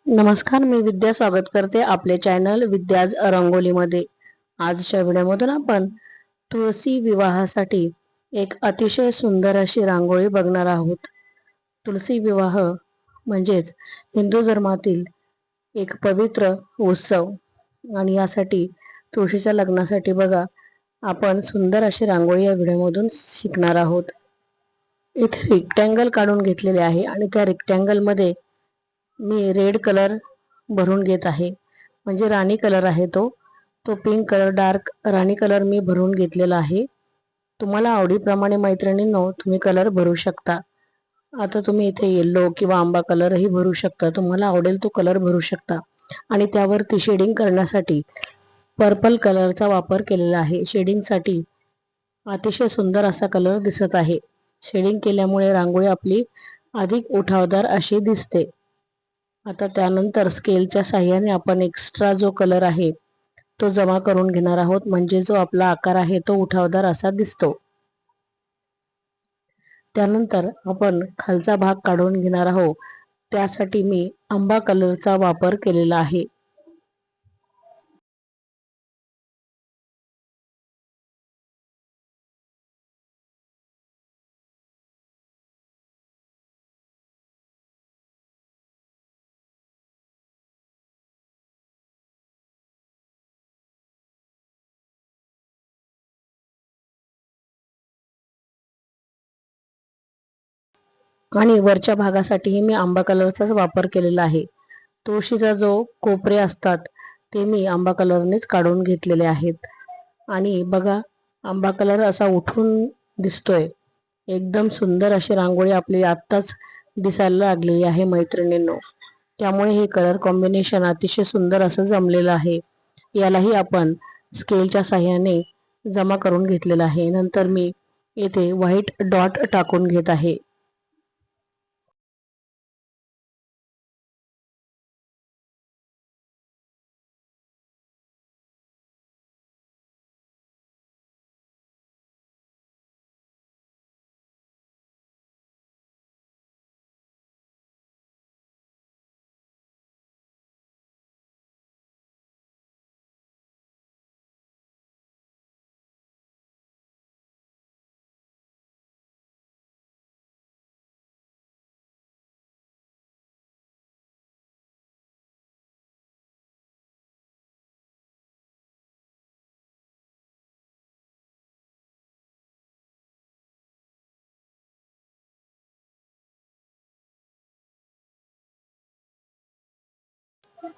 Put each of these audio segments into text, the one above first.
नमस्कार, मी विद्या स्वागत करते आपले चॅनल विद्याज रंगोलीमध्ये। आजच्या व्हिडिओमधून आपण तुळशी विवाहासाठी एक अतिशय सुंदर अशी रांगोळी बघणार आहोत। तुळशी विवाह म्हणजेच हिंदू धर्मातील एक पवित्र उत्सव आणि यासाठी तुळशीच्या लग्नासाठी बघा आपण सुंदर अशी रांगोळी या व्हिडिओमधून शिकणार आहोत। इथे रेक्टँगल काढून घेतलेले आहे आणि त्या रेक्टँगल मध्ये मी रेड कलर भरून घेत आहे, म्हणजे राणी कलर आहे तो पिंक कलर, डार्क राणी कलर मी भरून घेतलेला आहे। तुम्हाला आवडीप्रमाणे मैत्रिणींनो तुम्ही कलर भरू शकता। आता तुम्ही इथे येलो किंवा आंबा कलरही भरू शकता, तुम्हाला आवडेल तो कलर भरू शकता। आणि त्यावरती शेडिंग करण्यासाठी पर्पल कलरचा वापर केलेला आहे। शेडिंगसाठी अतिशय सुंदर असा कलर दिसत आहे। शेडिंग केल्यामुळे रांगोळी आपली अधिक उठावदार अशी दिसते। आता त्यानंतर स्केलच्या साहाय्याने आपण एक्स्ट्रा जो कलर आहे तो जमा करून घेणार आहोत, म्हणजे जो आपला आकार आहे तो उठावदार असा दिसतो। त्यानंतर आपण खालचा भाग काढून घेणार आहोत, त्यासाठी मी आंबा कलरचा वापर केलेला आहे। आणि वरच्या भागासाठीही मी आंबा कलरचाच वापर केलेला आहे। तुळशीचा जो कोपरे असतात ते मी आंबा कलरनेच काढून घेतलेले आहेत। आणि बघा आंबा कलर असा उठून दिसतोय। एकदम सुंदर अशी रांगोळी आपली आत्ताच दिसायला लागलेली आहे मैत्रिणींनो। त्यामुळे हे कलर कॉम्बिनेशन अतिशय सुंदर असं जमलेलं आहे। यालाही आपण स्केलच्या साहाय्याने जमा करून घेतलेला आहे। नंतर मी येथे व्हाईट डॉट टाकून घेत आहे।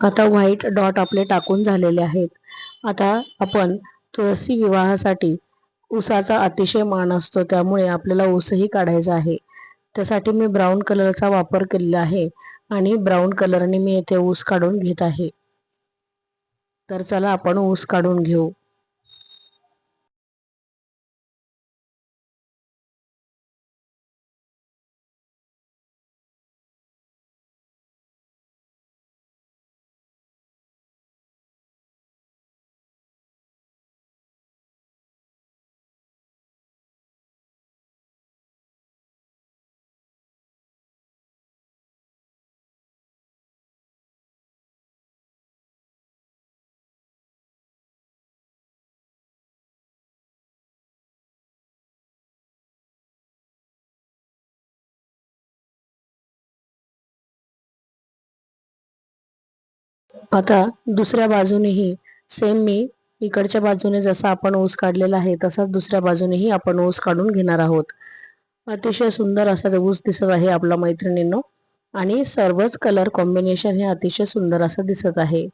आता व्हाईट डॉट आपले टाकून झालेले आहेत। आता आपण तुळशी विवाहासाठी ऊसाचा अतिशय मान असतो, त्यामुळे आपल्याला ऊसही काढायचा आहे। त्यासाठी मी ब्राऊन कलरचा वापर केलेला आहे आणि ब्राऊन कलरने मी येथे ऊस काढून घेत आहे। तर चला आपण ऊस काढून घेऊ। आता दुसऱ्या बाजूनेही सेम मी इकडच्या बाजूने जसा आपण ऊस काढलेला आहे तसाच दुसऱ्या बाजूनेही आपण ऊस काढून घेणार आहोत। अतिशय सुंदर असा ऊस दिसत आहे आपला मैत्रिणींनो, आणि सर्वच कलर कॉम्बिनेशन हे अतिशय सुंदर असं दिसत आहे।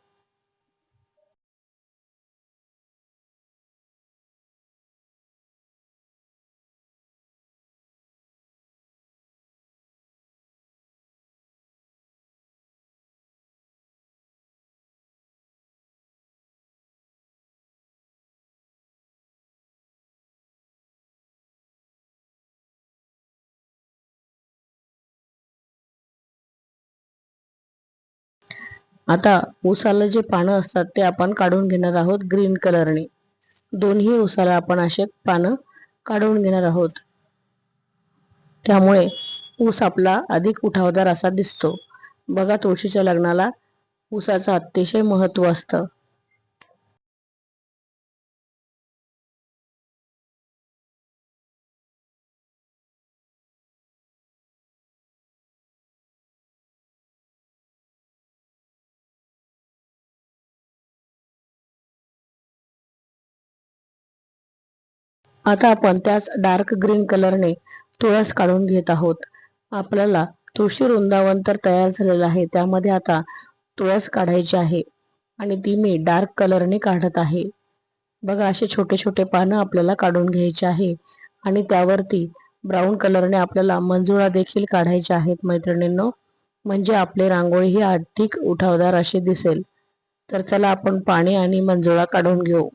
आता ऊसाला जे पानं असतात ते आपण काढून घेणार आहोत ग्रीन कलरने। दोन्ही ऊसाला आपण असे पानं काढून घेणार आहोत, त्यामुळे ऊस आपला अधिक उठावदार असा दिसतो। बघा तुळशीच्या लग्नाला ऊसाचं अतिशय महत्त्व असतं. आता आपण त्याच डार्क ग्रीन कलरने तुळस काढून घेत आहोत. आपल्याला तुळशी वृंदावन तर तयार झालेलं आहे, त्यामध्ये आता तुळस काढायची आहे आणि ती मी डार्क कलरने काढत आहे. बघा, असे छोटे छोटे पानं आपल्याला काढून घ्यायचे आहे आणि त्यावरती ब्राऊन कलरने आपल्याला मंजुळा देखील काढायच्या आहेत मैत्रिणींनो, म्हणजे आपली रांगोळी ही अधिक उठावदार अशी दिसेल. तर चला आपण पाणी आणि मंजुळा काढून घेऊ.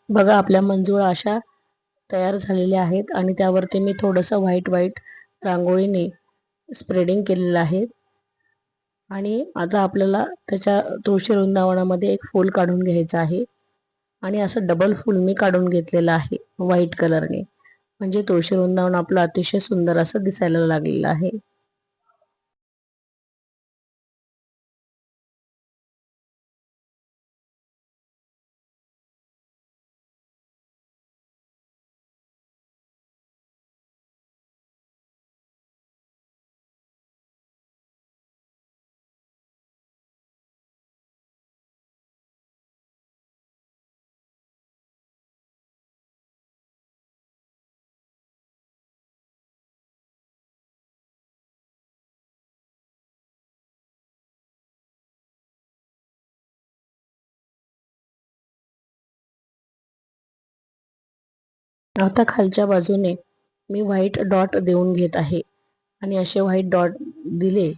बघा, आपल्या मंजुळा अशा तयार झालेल्या आहेत आणि त्यावरती मी थोडंसं व्हाईट व्हाईट रांगोळीने स्प्रेडिंग केलेलं आहे. आणि आता आपल्याला त्याच्या तुळशी वृंदावनामध्ये एक फूल काढून घ्यायचं आहे आणि असं डबल फूल मी काढून घेतलेलं आहे व्हाईट कलरने, म्हणजे तुळशी वृंदावन आपलं अतिशय सुंदर असं दिसायला लागलेलं आहे. आता खालच्या बाजूने मी व्हाईट डॉट देऊन घेत आहे आणि असे व्हाईट डॉट दिले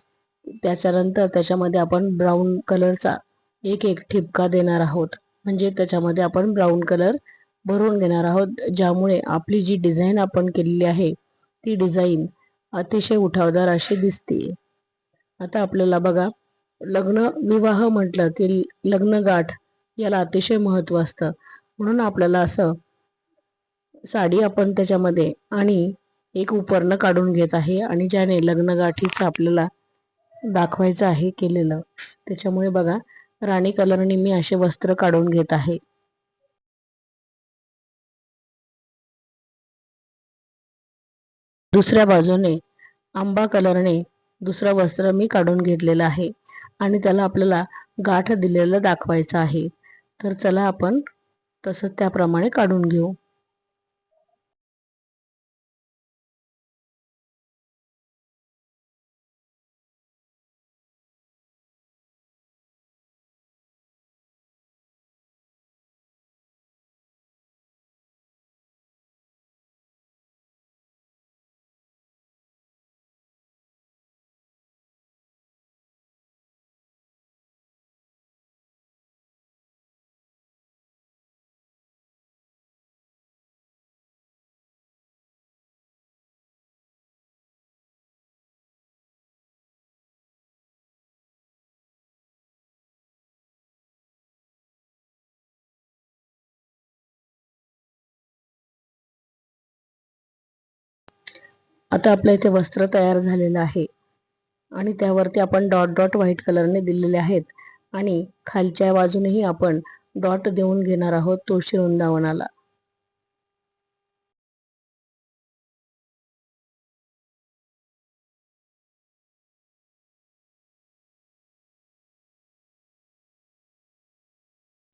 त्याच्यानंतर त्याच्यामध्ये आपण ब्राऊन कलरचा एक एक ठिपका देणार आहोत, म्हणजे त्याच्यामध्ये आपण ब्राऊन कलर भरून घेणार आहोत, ज्यामुळे आपली जी डिझाईन आपण केलेली आहे ती डिझाईन अतिशय उठावदार अशी दिसते. आता आपल्याला बघा, लग्न विवाह म्हटलं की लग्नगाठ याला अतिशय महत्त्व असतं, म्हणून आपल्याला असं साडी आपण त्याच्यामध्ये आणि एक उपरणं काढून घेत आहे आणि ज्याने लग्नगाठीचं आपल्याला दाखवायचं आहे केलेलं, त्याच्यामुळे बघा राणी कलरने मी असे वस्त्र काढून घेत आहे. दुसऱ्या बाजूने आंबा कलरने दुसरं वस्त्र मी काढून घेतलेलं आहे आणि त्याला आपल्याला गाठ दिलेलं दाखवायचं आहे. तर चला आपण तसं त्याप्रमाणे काढून घेऊ. आता आपल्या इथे वस्त्र तयार झालेलं आहे आणि त्यावरती आपण डॉट डॉट व्हाईट कलरने दिलेले आहेत आणि खालच्या बाजूनेही आपण डॉट देऊन घेणार आहोत तुळशी वृंदावनाला.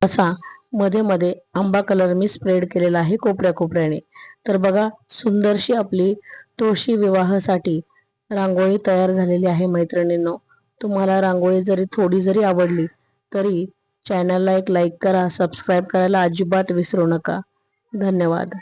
असा मध्ये मध्ये आंबा कलर मी स्प्रेड केलेला आहे कोपऱ्या कोपऱ्याने. तर बघा, सुंदरशी आपली तुळशी विवाहासाठी रांगोळी तयार झालेली आहे मैत्रिणींनो. तुम्हाला रांगोळी जरी थोडी जरी आवडली तरी चॅनलला एक लाईक करा, सबस्क्राईब करायला अजिबात विसरू नका. धन्यवाद.